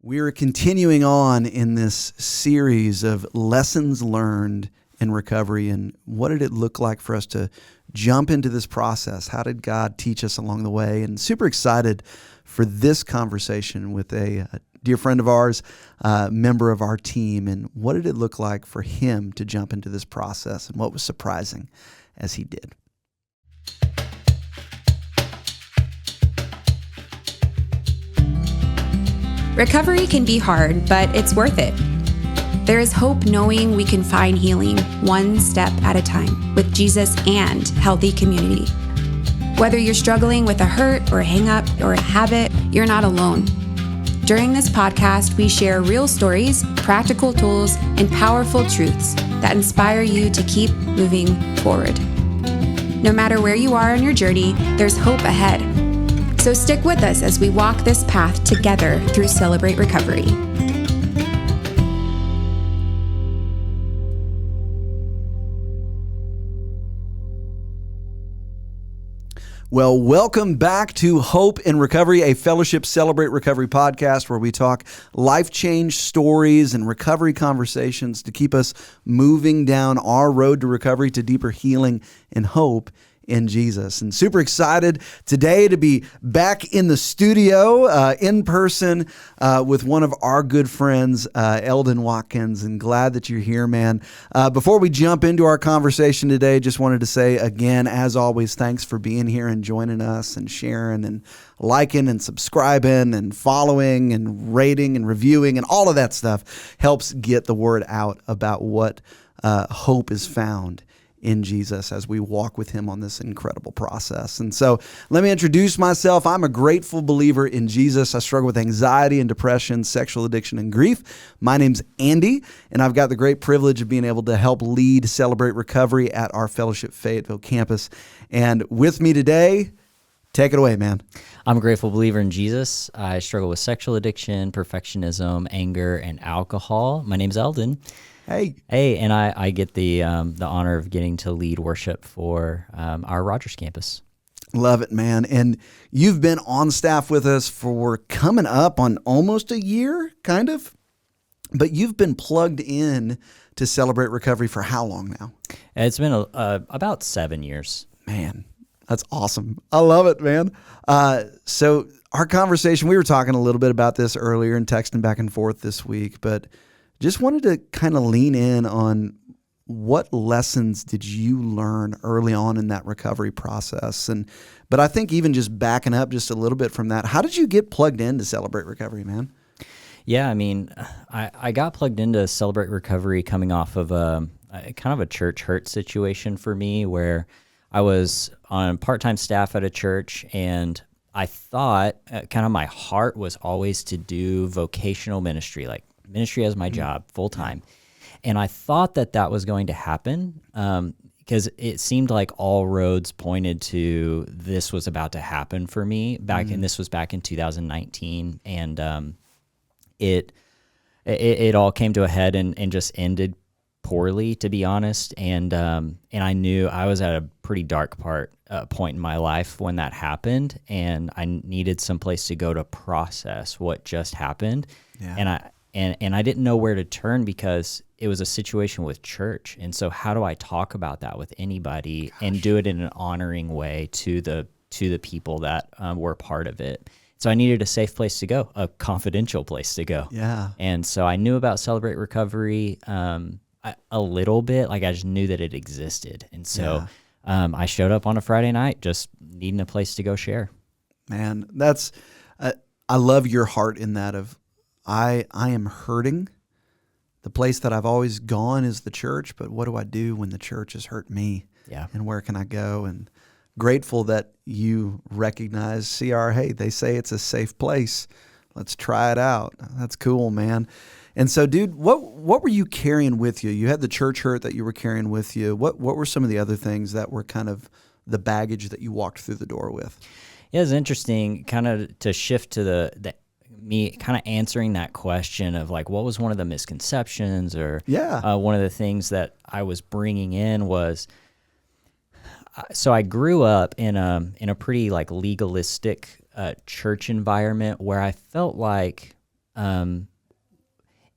We are continuing on in this series of lessons learned in recovery, and what did it look like for us to jump into this process? How did God teach us along the way? And super excited for this conversation with a dear friend of ours, member of our team, and what did it look like for him to jump into this process, and what was surprising as he did. Recovery can be hard, but it's worth it. There is hope knowing we can find healing one step at a time with Jesus and healthy community. Whether you're struggling with a hurt or a hang-up or a habit, you're not alone. During this podcast, we share real stories, practical tools, and powerful truths that inspire you to keep moving forward. No matter where you are on your journey, there's hope ahead. So stick with us as we walk this path together through Celebrate Recovery. Well, welcome back to Hope in Recovery, a Fellowship Celebrate Recovery podcast where we talk life change stories and recovery conversations to keep us moving down our road to recovery, to deeper healing and hope in Jesus. And super excited today to be back in the studio in person with one of our good friends, Eldon Watkins, and glad that you're here, man. Before we jump into our conversation today, just wanted to say again, as always, thanks for being here and joining us and sharing and liking and subscribing and following and rating and reviewing, and all of that stuff helps get the word out about what hope is found in Jesus as we walk with him on this incredible process. And so let me introduce myself. I'm a grateful believer in Jesus. I struggle with anxiety and depression, sexual addiction, and grief. My name's Andy, and I've got the great privilege of being able to help lead Celebrate Recovery at our Fellowship Fayetteville campus. And with me today, take it away, man. I'm a grateful believer in Jesus. I struggle with sexual addiction, perfectionism, anger, and alcohol. My name's Eldon. Hey, and I get the honor of getting to lead worship for our Rogers campus. Love it, man. And you've been on staff with us for coming up on almost a year, kind of, but you've been plugged in to Celebrate Recovery for how long now? It's been about 7 years. Man, that's awesome. I love it, man. So our conversation, we were talking a little bit about this earlier and texting back and forth this week, but just wanted to kind of lean in on what lessons did you learn early on in that recovery process? But I think even just backing up just a little bit from that, how did you get plugged in to Celebrate Recovery, man? Yeah, I mean, I got plugged into Celebrate Recovery coming off of a kind of a church hurt situation for me, where I was on part-time staff at a church, and I thought kind of my heart was always to do vocational ministry, like ministry as my job full time. And I thought that was going to happen because it seemed like all roads pointed to this was about to happen for me and this was back in 2019. And it all came to a head and just ended poorly, to be honest. And I knew I was at a pretty dark point in my life when that happened, and I needed some place to go to process what just happened. Yeah. And I didn't know where to turn because it was a situation with church. And so how do I talk about that with anybody and do it in an honoring way to the people that were part of it? So I needed a safe place to go, a confidential place to go. Yeah. And so I knew about Celebrate Recovery a little bit, like I just knew that it existed. And so I showed up on a Friday night just needing a place to go share. Man, that's I love your heart in that of, I am hurting. The place that I've always gone is the church, but what do I do when the church has hurt me? Yeah. And where can I go? And grateful that you recognize, CR, hey, they say it's a safe place. Let's try it out. That's cool, man. And so, dude, what were you carrying with you? You had the church hurt that you were carrying with you. What were some of the other things that were kind of the baggage that you walked through the door with? Yeah, it's interesting kind of to shift to the me kind of answering that question of like, what was one of the misconceptions or one of the things that I was bringing in was, so I grew up in a pretty like legalistic church environment where I felt like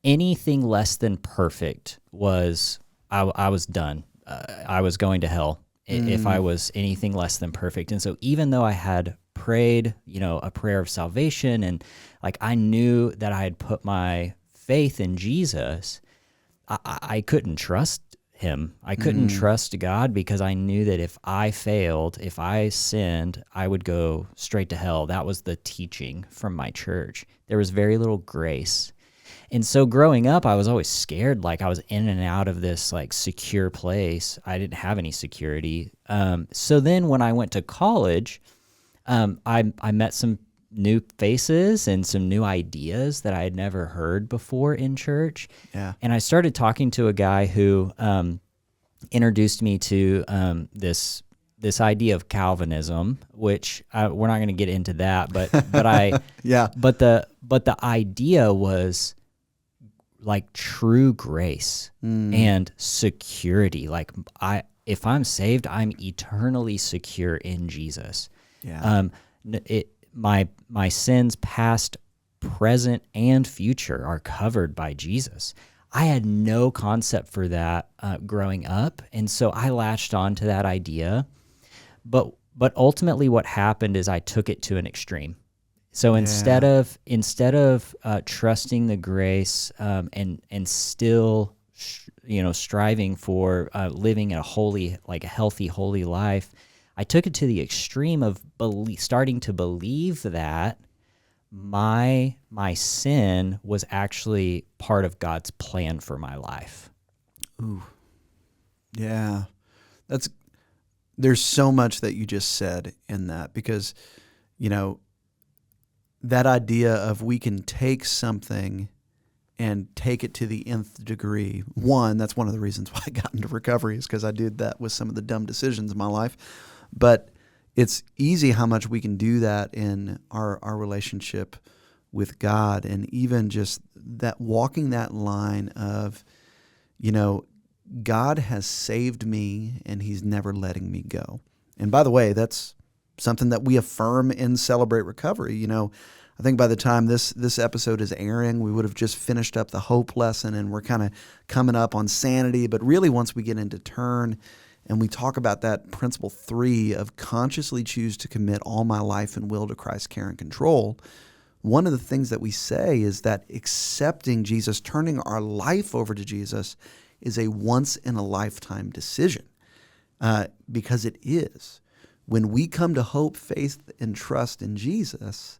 anything less than perfect was I was done. I was going to hell if I was anything less than perfect. And so even though I had prayed, a prayer of salvation, and like I knew that I had put my faith in Jesus, I couldn't trust him. I couldn't trust God, because I knew that if I failed, if I sinned, I would go straight to hell. That was the teaching from my church. There was very little grace. And so growing up, I was always scared, like I was in and out of this like secure place. I didn't have any security. So then when I went to college, I met some new faces and some new ideas that I had never heard before in church. Yeah. And I started talking to a guy who introduced me to this idea of Calvinism, which we're not going to get into that, but Yeah. But the idea was like true grace and security. Like if I'm saved, I'm eternally secure in Jesus. Yeah. My sins, past, present, and future, are covered by Jesus. I had no concept for that growing up, and so I latched on to that idea. But ultimately, what happened is I took it to an extreme. So instead of trusting the grace and still striving for living a holy, like a healthy, holy life, I took it to the extreme of starting to believe that my sin was actually part of God's plan for my life. Ooh. Yeah. There's so much that you just said in that, because, that idea of we can take something and take it to the nth degree. One, that's one of the reasons why I got into recovery, is because I did that with some of the dumb decisions in my life. But it's easy how much we can do that in our relationship with God, and even just that walking that line of, God has saved me and he's never letting me go. And by the way, that's something that we affirm in Celebrate Recovery. I think by the time this episode is airing, we would have just finished up the hope lesson, and we're kind of coming up on sanity. But really, once we get into turn and we talk about that principle 3 of consciously choose to commit all my life and will to Christ's care and control, one of the things that we say is that accepting Jesus, turning our life over to Jesus, is a once-in-a-lifetime decision, because it is. When we come to hope, faith, and trust in Jesus,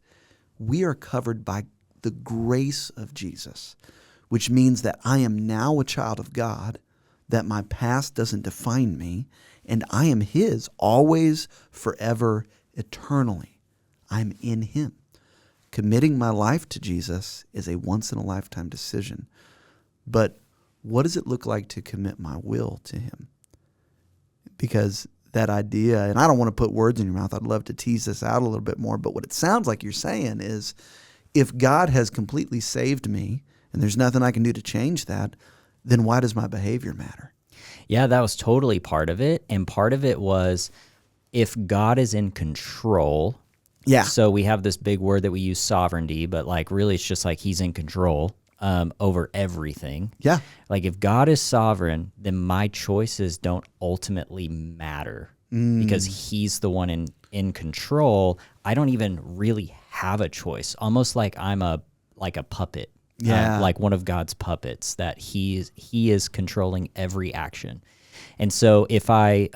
we are covered by the grace of Jesus, which means that I am now a child of God, that my past doesn't define me, and I am his always, forever, eternally. I'm in him. Committing my life to Jesus is a once-in-a-lifetime decision. But what does it look like to commit my will to him? Because that idea, and I don't want to put words in your mouth, I'd love to tease this out a little bit more, but what it sounds like you're saying is, if God has completely saved me and there's nothing I can do to change that, then why does my behavior matter? Yeah, that was totally part of it. And part of it was, if God is in control. Yeah. So we have this big word that we use, sovereignty, but like really it's just like he's in control over everything. Yeah. Like if God is sovereign, then my choices don't ultimately matter because he's the one in control. I don't even really have a choice. Almost like I'm a puppet. Yeah. Like one of God's puppets, that he is controlling every action. And so if I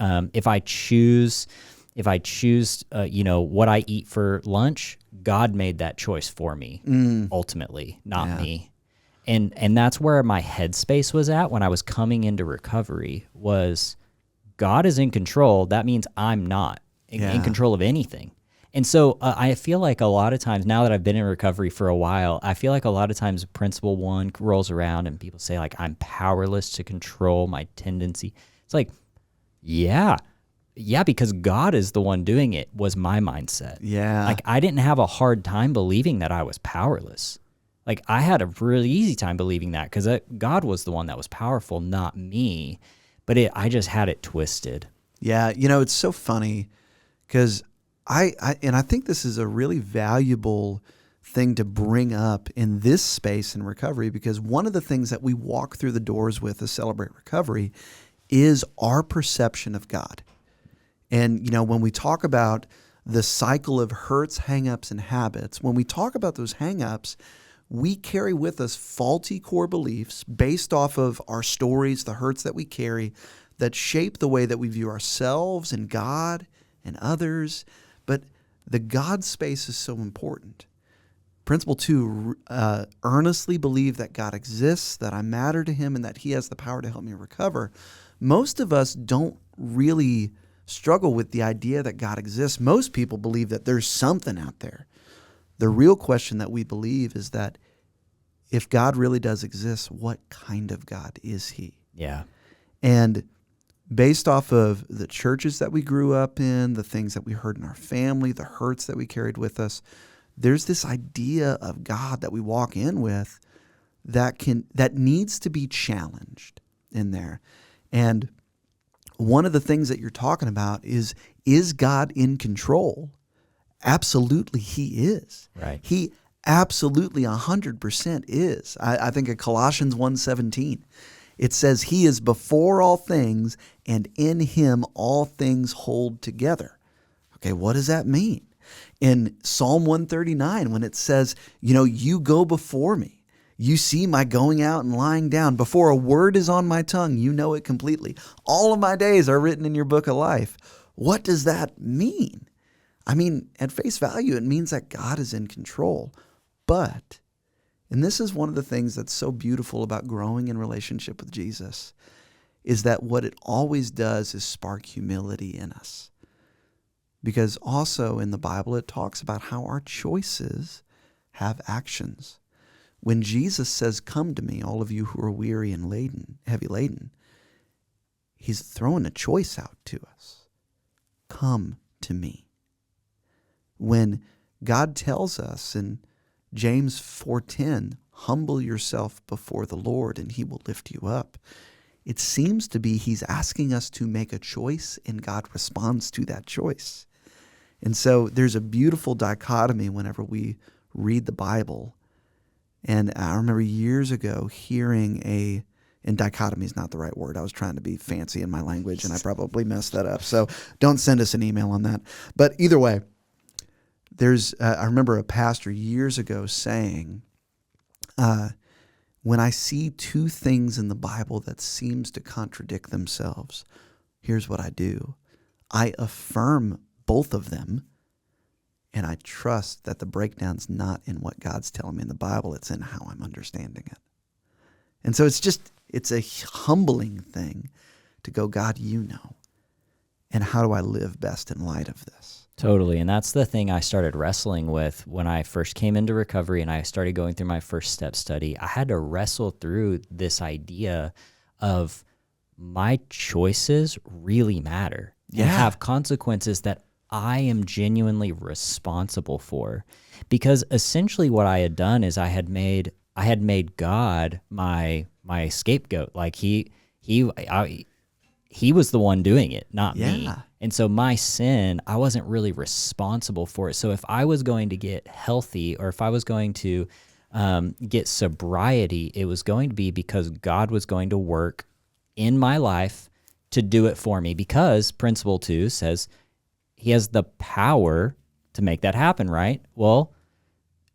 choose what I eat for lunch, God made that choice for me ultimately, not me. And that's where my headspace was at when I was coming into recovery, was God is in control. That means I'm not in control of anything. And so I feel like a lot of times, now that I've been in recovery for a while, I feel like a lot of times principle 1 rolls around and people say like, I'm powerless to control my tendency. It's like, yeah, because God is the one doing it, was my mindset. Yeah. Like I didn't have a hard time believing that I was powerless. Like I had a really easy time believing that, because God was the one that was powerful, not me. But I just had it twisted. Yeah. It's so funny, because I think this is a really valuable thing to bring up in this space in recovery, because one of the things that we walk through the doors with as Celebrate Recovery is our perception of God. And, when we talk about the cycle of hurts, hang-ups, and habits, when we talk about those hang-ups, we carry with us faulty core beliefs based off of our stories, the hurts that we carry, that shape the way that we view ourselves and God and others. But the God space is so important. Principle 2, earnestly believe that God exists, that I matter to him, and that he has the power to help me recover. Most of us don't really struggle with the idea that God exists. Most people believe that there's something out there. The real question that we believe is that if God really does exist, what kind of God is he? Yeah. And based off of the churches that we grew up in, the things that we heard in our family, the hurts that we carried with us, there's this idea of God that we walk in with that needs to be challenged in there. And one of the things that you're talking about is God in control? Absolutely, he is. Right. He absolutely 100% is. I think of Colossians 1:17. It says, he is before all things, and in him all things hold together. Okay, what does that mean? In Psalm 139, when it says, you go before me. You see my going out and lying down. Before a word is on my tongue, you know it completely. All of my days are written in your book of life. What does that mean? I mean, at face value, it means that God is in control. But, and this is one of the things that's so beautiful about growing in relationship with Jesus, is that what it always does is spark humility in us. Because also in the Bible, it talks about how our choices have actions. When Jesus says, come to me, all of you who are weary and heavy laden, he's throwing a choice out to us. Come to me. When God tells us in James 4:10, humble yourself before the Lord and he will lift you up, it seems to be he's asking us to make a choice and God responds to that choice. And so there's a beautiful dichotomy whenever we read the Bible. And I remember years ago hearing and dichotomy is not the right word. I was trying to be fancy in my language and I probably messed that up. So don't send us an email on that. But either way, I remember a pastor years ago saying, when I see two things in the Bible that seems to contradict themselves, here's what I do. I affirm both of them. And I trust that the breakdown's not in what God's telling me in the Bible, it's in how I'm understanding it. And so it's a humbling thing to go, God, you know. And how do I live best in light of this? Totally. And that's the thing I started wrestling with when I first came into recovery and I started going through my first step study. I had to wrestle through this idea of my choices really matter and have consequences that I am genuinely responsible for, because essentially what I had done is I had made God my scapegoat. Like he was the one doing it, not me. And so my sin, I wasn't really responsible for it. So if I was going to get healthy or if I was going to get sobriety, it was going to be because God was going to work in my life to do it for me, because Principle 2 says he has the power to make that happen, right? Well,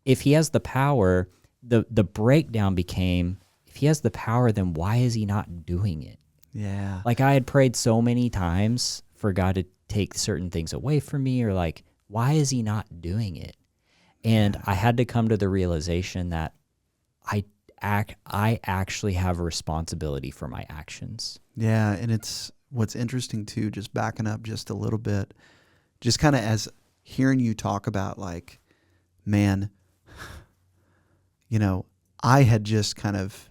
if he has the power, the breakdown became, if he has the power, then why is he not doing it? Yeah. Like I had prayed so many times for God to take certain things away from me, or like, why is he not doing it? And I had to come to the realization that I actually have a responsibility for my actions. Yeah, and it's what's interesting too, just backing up just a little bit, just kind of as hearing you talk about like, man, I had just kind of,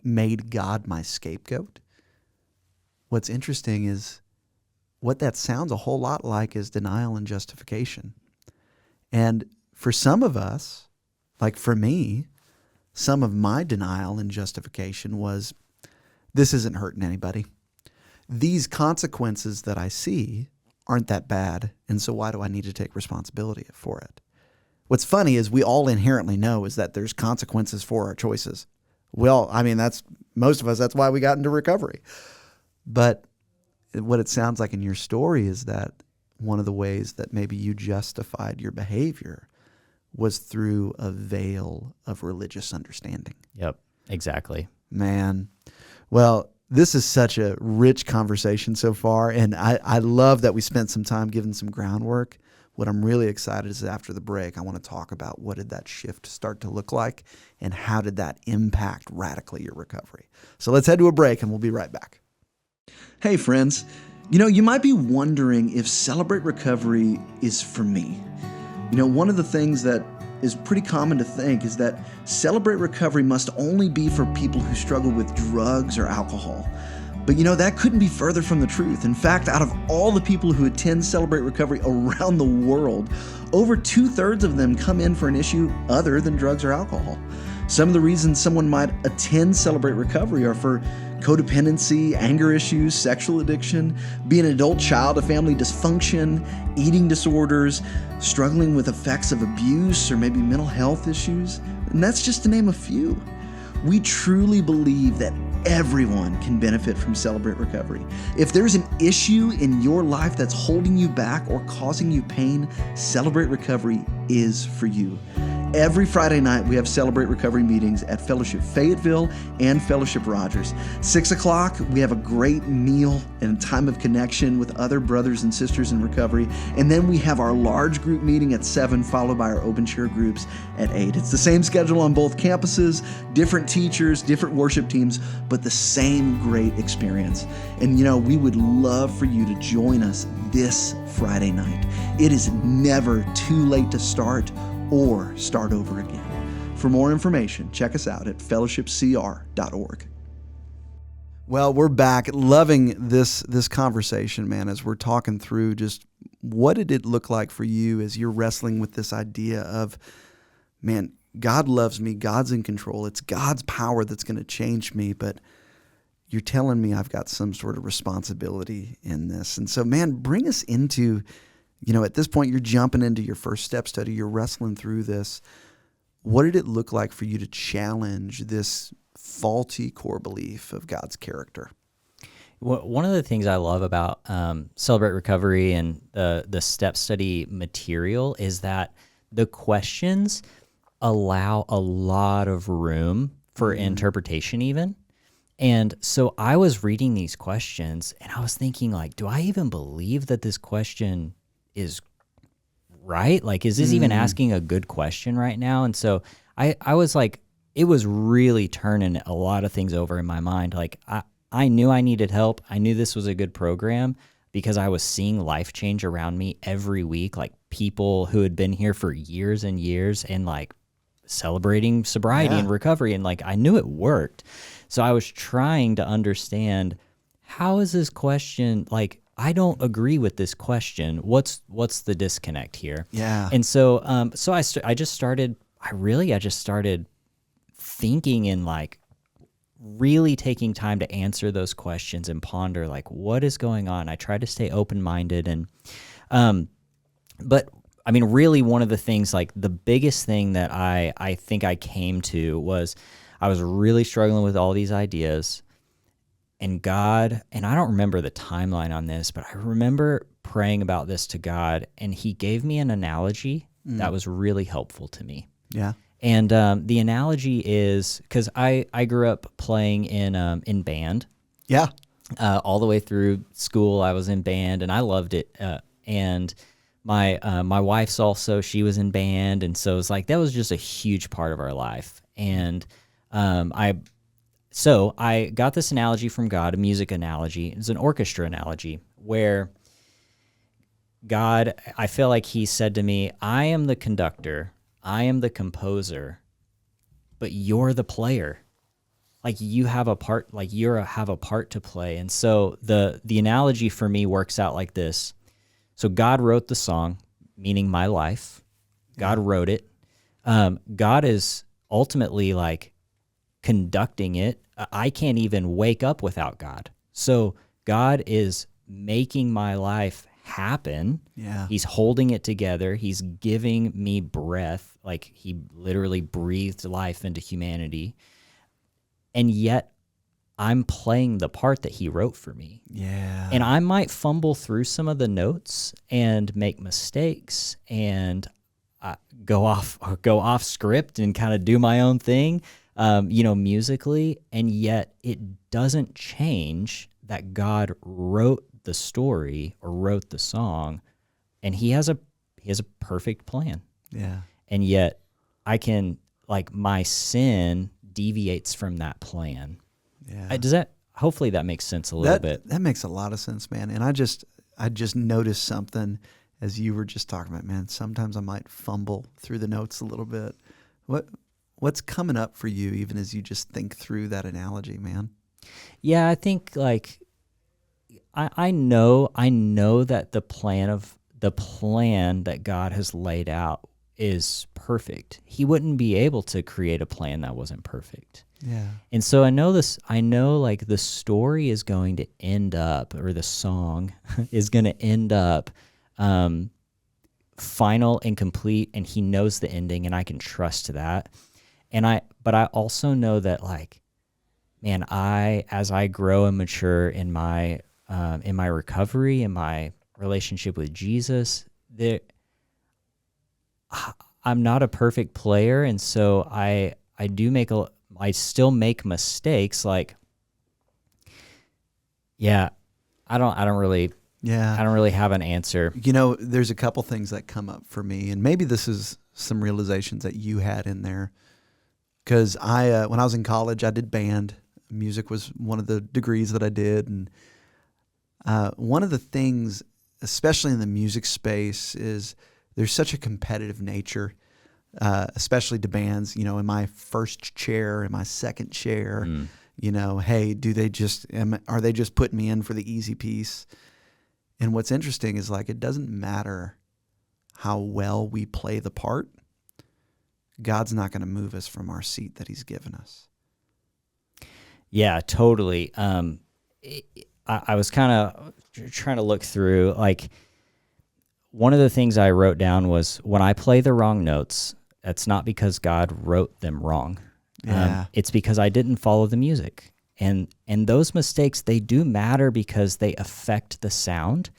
made God my scapegoat. What's interesting is what that sounds a whole lot like is denial and justification. And for some of us, like for me, some of my denial and justification was, this isn't hurting anybody. These consequences that I see aren't that bad, and so why do I need to take responsibility for it? What's funny is we all inherently know is that there's consequences for our choices. Well, I mean, that's most of us. That's why we got into recovery. But what it sounds like in your story is that one of the ways that maybe you justified your behavior was through a veil of religious understanding. Yep, exactly. Man, well, this is such a rich conversation so far, and I love that we spent some time giving some groundwork. What I'm really excited is after the break, I want to talk about what did that shift start to look like and how did that impact radically your recovery. So let's head to a break and we'll be right back. Hey friends, you might be wondering if Celebrate Recovery is for me. One of the things that is pretty common to think is that Celebrate Recovery must only be for people who struggle with drugs or alcohol. But that couldn't be further from the truth. In fact, out of all the people who attend Celebrate Recovery around the world, over 2/3 of them come in for an issue other than drugs or alcohol. Some of the reasons someone might attend Celebrate Recovery are for codependency, anger issues, sexual addiction, being an adult child of family dysfunction, eating disorders, struggling with effects of abuse, or maybe mental health issues. And that's just to name a few. We truly believe that everyone can benefit from Celebrate Recovery. If there's an issue in your life that's holding you back or causing you pain, Celebrate Recovery is for you. Every Friday night, we have Celebrate Recovery meetings at Fellowship Fayetteville and Fellowship Rogers. 6 o'clock, we have a great meal and a time of connection with other brothers and sisters in recovery. And then we have our large group meeting at 7, followed by our open chair groups at 8. It's the same schedule on both campuses, different teachers, different worship teams, but the same great experience. And we would love for you to join us this Friday night. It is never too late to start or start over again. For more information, check us out at fellowshipcr.org. Well, we're back. Loving this conversation, man, as we're talking through just what did it look like for you as you're wrestling with this idea of, man, God loves me, God's in control. It's God's power that's going to change me, but you're telling me I've got some sort of responsibility in this. And so, man, bring us into, at this point, you're jumping into your first step study. You're wrestling through this. What did it look like for you to challenge this faulty core belief of God's character? Well, one of the things I love about Celebrate Recovery and the step study material is that the questions allow a lot of room for interpretation even. And so I was reading these questions and I was thinking, like, do I even believe that this question is right? Like, is this even asking a good question right now? And so I was like, it was really turning a lot of things over in my mind. Like, I knew I needed help. I knew this was a good program because I was seeing life change around me every week, like people who had been here for years and years and like celebrating sobriety and recovery. And like, I knew it worked. So I was trying to understand, how is this question, like, I don't agree with this question. What's the disconnect here? Yeah. And so I just started thinking and like really taking time to answer those questions and ponder like what is going on. I try to stay open-minded and but I mean really one of the things, like the biggest thing that I think I came to was I was really struggling with all these ideas. And God, and I don't remember the timeline on this, but I remember praying about this to God, and He gave me an analogy that was really helpful to me. Yeah. And the analogy is, because I grew up playing in band. Yeah. All the way through school, I was in band, and I loved it. And my wife's also, she was in band, and so it's like that was just a huge part of our life. And So I got this analogy from God, a music analogy. It's an orchestra analogy where God, I feel like He said to me, I am the conductor, I am the composer, but you're the player. Like you have a part, like have a part to play. And so the analogy for me works out like this. So God wrote the song, meaning my life. God wrote it. God is ultimately like conducting it. I can't even wake up without God. So God is making my life happen. Yeah. He's holding it together. He's giving me breath. Like he literally breathed life into humanity. And yet I'm playing the part that he wrote for me. Yeah. And I might fumble through some of the notes and make mistakes and go off script and kind of do my own thing, musically. And yet it doesn't change that God wrote the story or wrote the song, and he has a perfect plan. Yeah. And yet I can, like, my sin deviates from that plan. Yeah. Hopefully that makes sense a little bit. That makes a lot of sense, man. And I just noticed something as you were just talking about, man. Sometimes I might fumble through the notes a little bit. What's coming up for you even as you just think through that analogy, man? Yeah, I think, like, I know that the plan that God has laid out is perfect. He wouldn't be able to create a plan that wasn't perfect. Yeah. And so I know like the story is going to end up, or the song is going to end up final and complete, and he knows the ending, and I can trust that. But I also know that, like, man, as I grow and mature in my recovery, in my relationship with Jesus, I'm not a perfect player, and so I still make mistakes. Like, yeah, I don't really have an answer. There's a couple things that come up for me, and maybe this is some realizations that you had in there. Because when I was in college, I did band. Music was one of the degrees that I did, and one of the things, especially in the music space, is there's such a competitive nature, especially to bands. In my first chair, in my second chair, hey, are they just putting me in for the easy piece? And what's interesting is, like, it doesn't matter how well we play the part. God's not going to move us from our seat that he's given us. Yeah, totally. I was kind of trying to look through, like, one of the things I wrote down was, when I play the wrong notes, that's not because God wrote them wrong. Yeah. It's because I didn't follow the music. And those mistakes, they do matter because they affect the sound.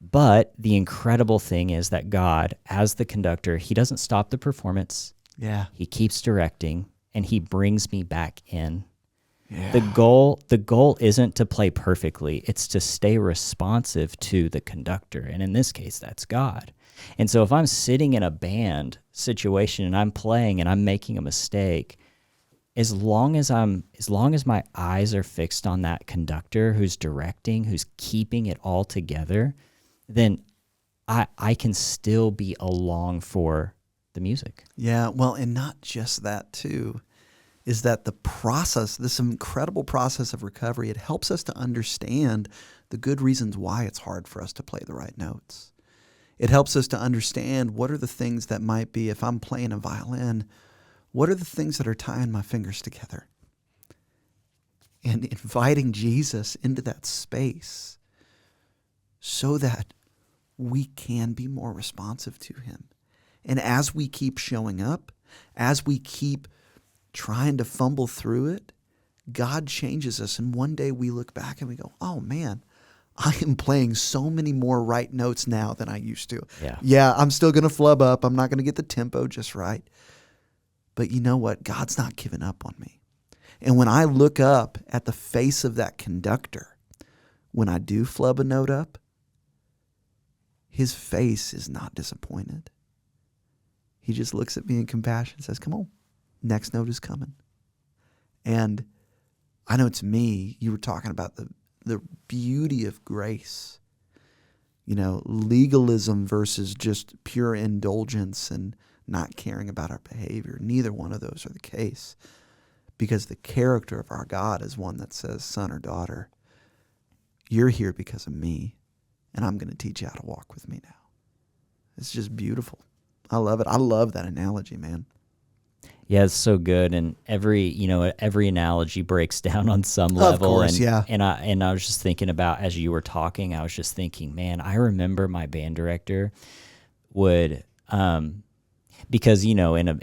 But the incredible thing is that God, as the conductor, he doesn't stop the performance. Yeah. He keeps directing, and he brings me back in. Yeah. The goal isn't to play perfectly. It's to stay responsive to the conductor. And in this case, that's God. And so if I'm sitting in a band situation and I'm playing and I'm making a mistake, as long as my eyes are fixed on that conductor who's directing, who's keeping it all together, then I can still be along for the music. Yeah, well, and not just that too, is that the process, this incredible process of recovery, it helps us to understand the good reasons why it's hard for us to play the right notes. It helps us to understand what are the things that might be, if I'm playing a violin, what are the things that are tying my fingers together? And inviting Jesus into that space so that we can be more responsive to him. And as we keep showing up, as we keep trying to fumble through it, God changes us. And one day we look back and we go, oh man, I am playing so many more right notes now than I used to. Yeah, I'm still going to flub up. I'm not going to get the tempo just right. But you know what? God's not giving up on me. And when I look up at the face of that conductor, when I do flub a note up, his face is not disappointed. He just looks at me in compassion and says, come on, next note is coming. And I know it's me. You were talking about the beauty of grace. Legalism versus just pure indulgence and not caring about our behavior. Neither one of those are the case. Because the character of our God is one that says, son or daughter, you're here because of me, and I'm going to teach you how to walk with me now. It's just beautiful. I love it. I love that analogy, man. Yeah, it's so good, and every analogy breaks down on some level. Of course, yeah. And I was just thinking about, as you were talking, I was just thinking, man, I remember my band director would, because in a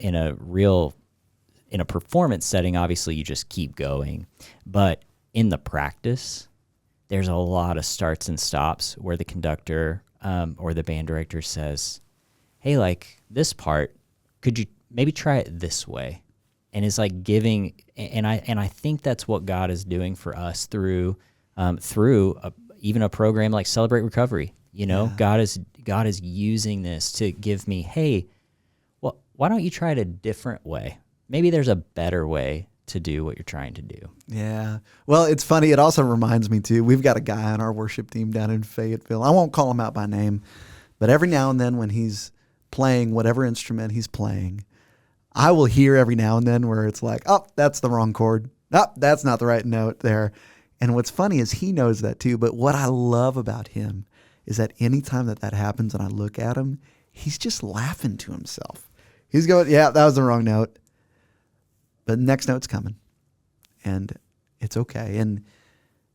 performance setting, obviously you just keep going, but in the practice, there's a lot of starts and stops where the conductor or the band director says, "Hey, like this part, could you maybe try it this way?" And it's like giving, and I think that's what God is doing for us through even a program like Celebrate Recovery. Yeah. God is using this to give me, hey, well, why don't you try it a different way? Maybe there's a better way to do what you're trying to do. Yeah. Well, it's funny. It also reminds me too, we've got a guy on our worship team down in Fayetteville. I won't call him out by name, but every now and then when he's playing whatever instrument he's playing, I will hear every now and then where it's like, oh, that's the wrong chord. Oh, that's not the right note there. And what's funny is he knows that too. But what I love about him is that anytime that happens and I look at him, he's just laughing to himself. He's going, yeah, that was the wrong note. But the next note's coming. And it's okay. And,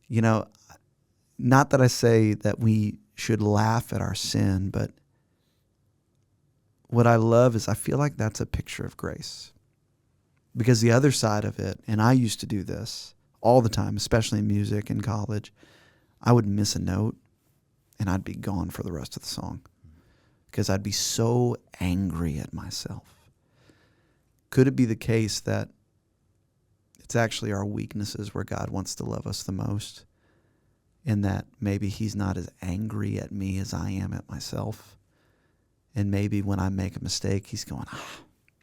not that I say that we should laugh at our sin, but what I love is I feel like that's a picture of grace. Because the other side of it, and I used to do this all the time, especially in music in college, I would miss a note and I'd be gone for the rest of the song because I'd be so angry at myself. Could it be the case that it's actually our weaknesses where God wants to love us the most, and that maybe he's not as angry at me as I am at myself? And maybe when I make a mistake, he's going,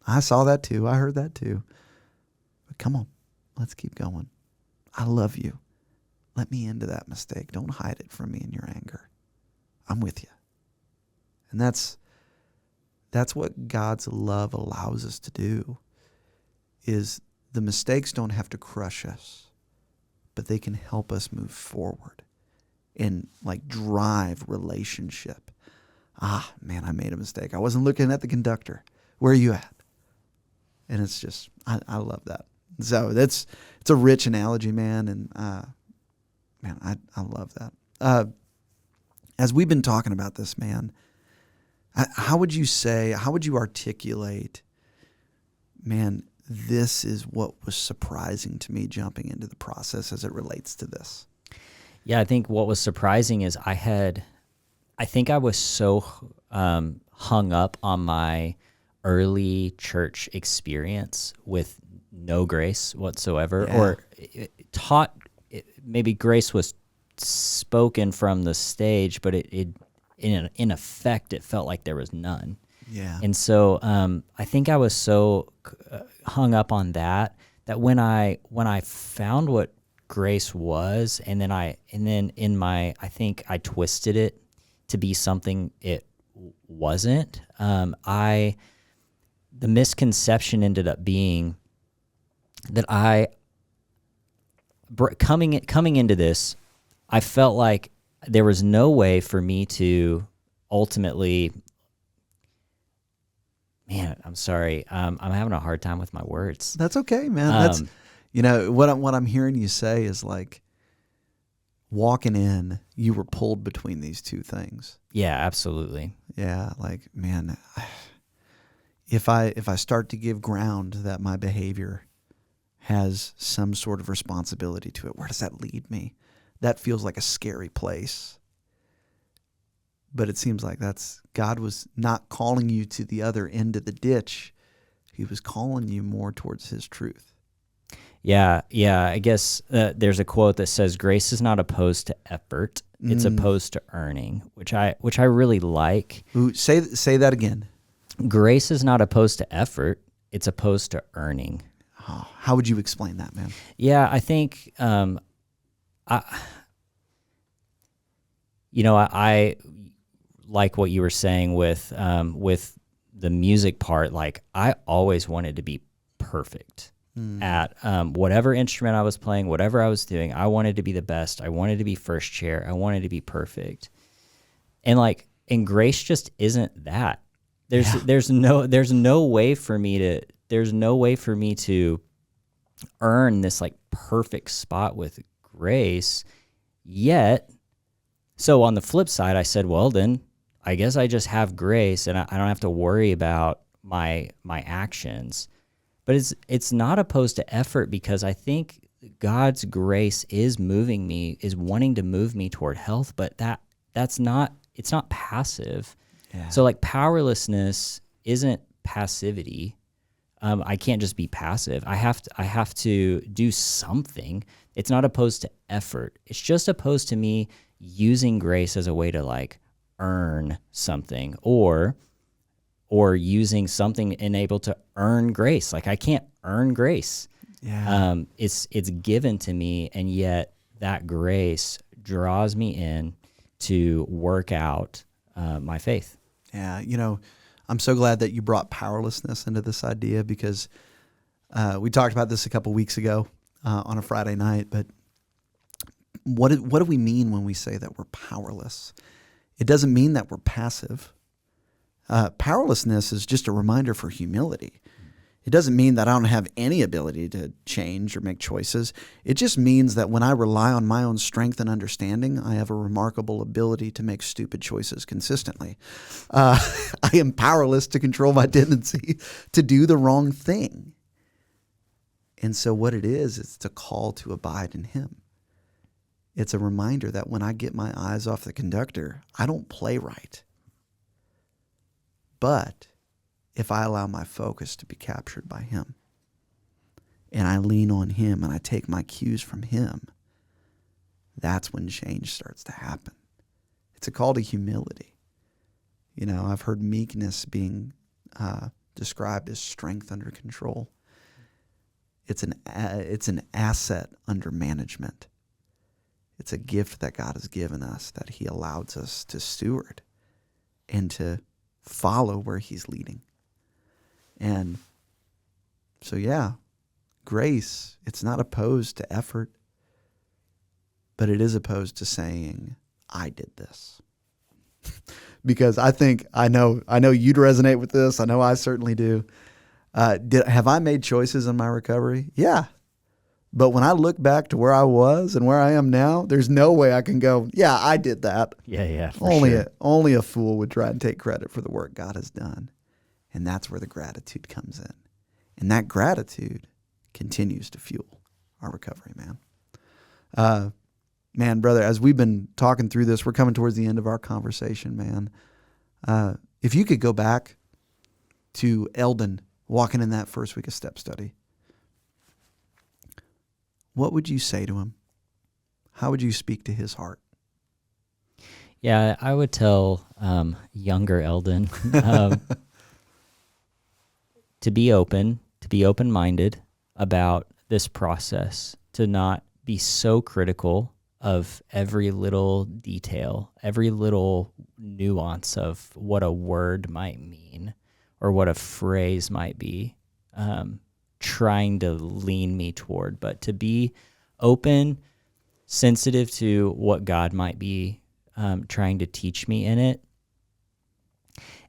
I saw that too. I heard that too. But come on, let's keep going. I love you. Let me into that mistake. Don't hide it from me in your anger. I'm with you. And that's what God's love allows us to do, is the mistakes don't have to crush us, but they can help us move forward and like drive relationship. Man, I made a mistake. I wasn't looking at the conductor. Where are you at? And it's just, I love that. So it's a rich analogy, man. And man, I love that. As we've been talking about this, man, how would you articulate, man, this is what was surprising to me jumping into the process as it relates to this? Yeah, I think what was surprising is I think I was so hung up on my early church experience with no grace whatsoever, or maybe grace was spoken from the stage, but in effect, it felt like there was none. Yeah. And so I think I was so hung up on that when I found what grace was, and then I think I twisted it to be something it wasn't. The misconception ended up being that coming into this, I felt like there was no way for me to ultimately. Man, I'm sorry. I'm having a hard time with my words. That's okay, man. That's what I'm hearing you say is like walking in, you were pulled between these two things. Yeah, absolutely. Yeah, like, man, if I start to give ground that my behavior has some sort of responsibility to it, where does that lead me? That feels like a scary place. But it seems like God was not calling you to the other end of the ditch. He was calling you more towards his truth. Yeah. I guess there's a quote that says, "Grace is not opposed to effort; it's opposed to earning," which I really like. Ooh, say that again. Grace is not opposed to effort; it's opposed to earning. Oh, how would you explain that, man? Yeah, I think I like what you were saying with the music part. Like, I always wanted to be perfect at whatever instrument I was playing, whatever I was doing. I wanted to be the best. I wanted to be first chair. I wanted to be perfect. And grace just isn't that. There's no way for me there's no way for me to earn this like perfect spot with grace yet. So on the flip side, I said, well, then I guess I just have grace and I don't have to worry about my actions. But it's not opposed to effort, because I think God's grace is moving me, is wanting to move me toward health, but it's not passive. Yeah. So like powerlessness isn't passivity. I can't just be passive. I have to do something. It's not opposed to effort. It's just opposed to me using grace as a way to like earn something, or using something enabled to earn grace. Like I can't earn grace. Yeah. It's given to me, and yet that grace draws me in to work out my faith. Yeah. You know, I'm so glad that you brought powerlessness into this idea, because we talked about this a couple weeks ago on a Friday night. But what do we mean when we say that we're powerless? It doesn't mean that we're passive. Powerlessness is just a reminder for humility. It doesn't mean that I don't have any ability to change or make choices. It just means that when I rely on my own strength and understanding, I have a remarkable ability to make stupid choices consistently. I am powerless to control my tendency to do the wrong thing. And so what it is, it's a call to abide in Him. It's a reminder that when I get my eyes off the conductor, I don't play right. But if I allow my focus to be captured by Him, and I lean on Him and I take my cues from Him, that's when change starts to happen. It's a call to humility. You know, I've heard meekness being described as strength under control. It's an asset under management. It's a gift that God has given us that He allows us to steward and to follow where He's leading. And so, yeah, grace, it's not opposed to effort, but it is opposed to saying, I did this. Because I know you'd resonate with this. I know I certainly do. Have I made choices in my recovery? Yeah. But when I look back to where I was and where I am now, there's no way I can go, yeah, I did that. Yeah, Only a fool would try and take credit for the work God has done. And that's where the gratitude comes in. And that gratitude continues to fuel our recovery, man. Man, brother, as we've been talking through this, we're coming towards the end of our conversation, man. If you could go back to Eldon walking in that first week of step study, what would you say to him? How would you speak to his heart? Yeah, I would tell younger Eldon to be open-minded about this process, to not be so critical of every little detail, every little nuance of what a word might mean or what a phrase might be, trying to lean me toward, but to be open, sensitive to what God might be trying to teach me in it.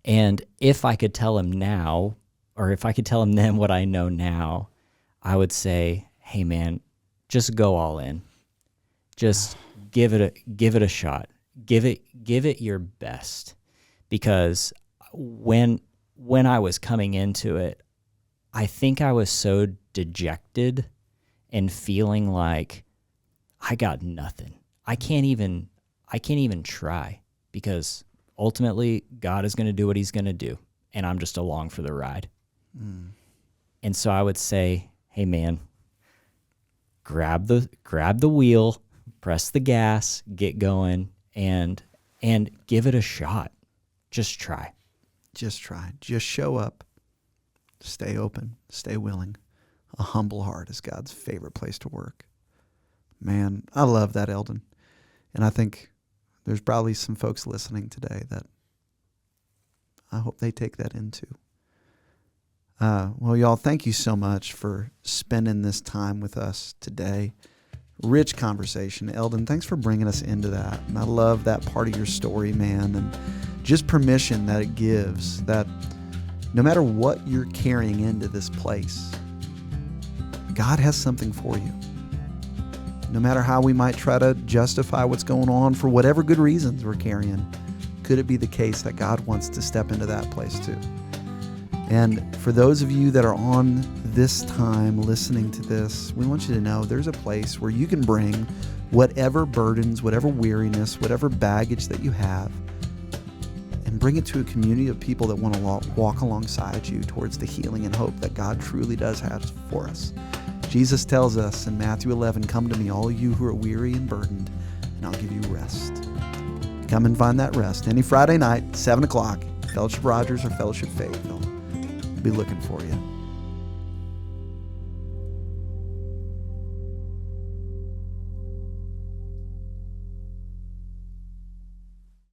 And if I could tell him now, or if I could tell him then what I know now, I would say, hey man, just go all in. Just give it a shot. Give it your best. Because when I was coming into it, I think I was so dejected and feeling like I got nothing. I can't even try, because ultimately God is going to do what he's going to do, and I'm just along for the ride. And so I would say, hey man, grab the wheel, press the gas, get going, and give it a shot. Just try. Just try. Just show up. Stay open. Stay willing. A humble heart is God's favorite place to work. Man, I love that, Eldon. And I think there's probably some folks listening today that I hope they take that into. Well, y'all, thank you so much for spending this time with us today. Rich conversation. Eldon, thanks for bringing us into that. And I love that part of your story, man. And just permission that it gives, that No matter what you're carrying into this place, God has something for you. No matter how we might try to justify what's going on for whatever good reasons we're carrying, could it be the case that God wants to step into that place too? And for those of you that are on this time listening to this, we want you to know there's a place where you can bring whatever burdens, whatever weariness, whatever baggage that you have, and bring it to a community of people that want to walk alongside you towards the healing and hope that God truly does have for us. Jesus tells us in Matthew 11, "Come to me, all you who are weary and burdened, and I'll give you rest." Come and find that rest. Any Friday night, 7 o'clock, Fellowship Rogers or Fellowship Fayetteville. I'll be looking for you.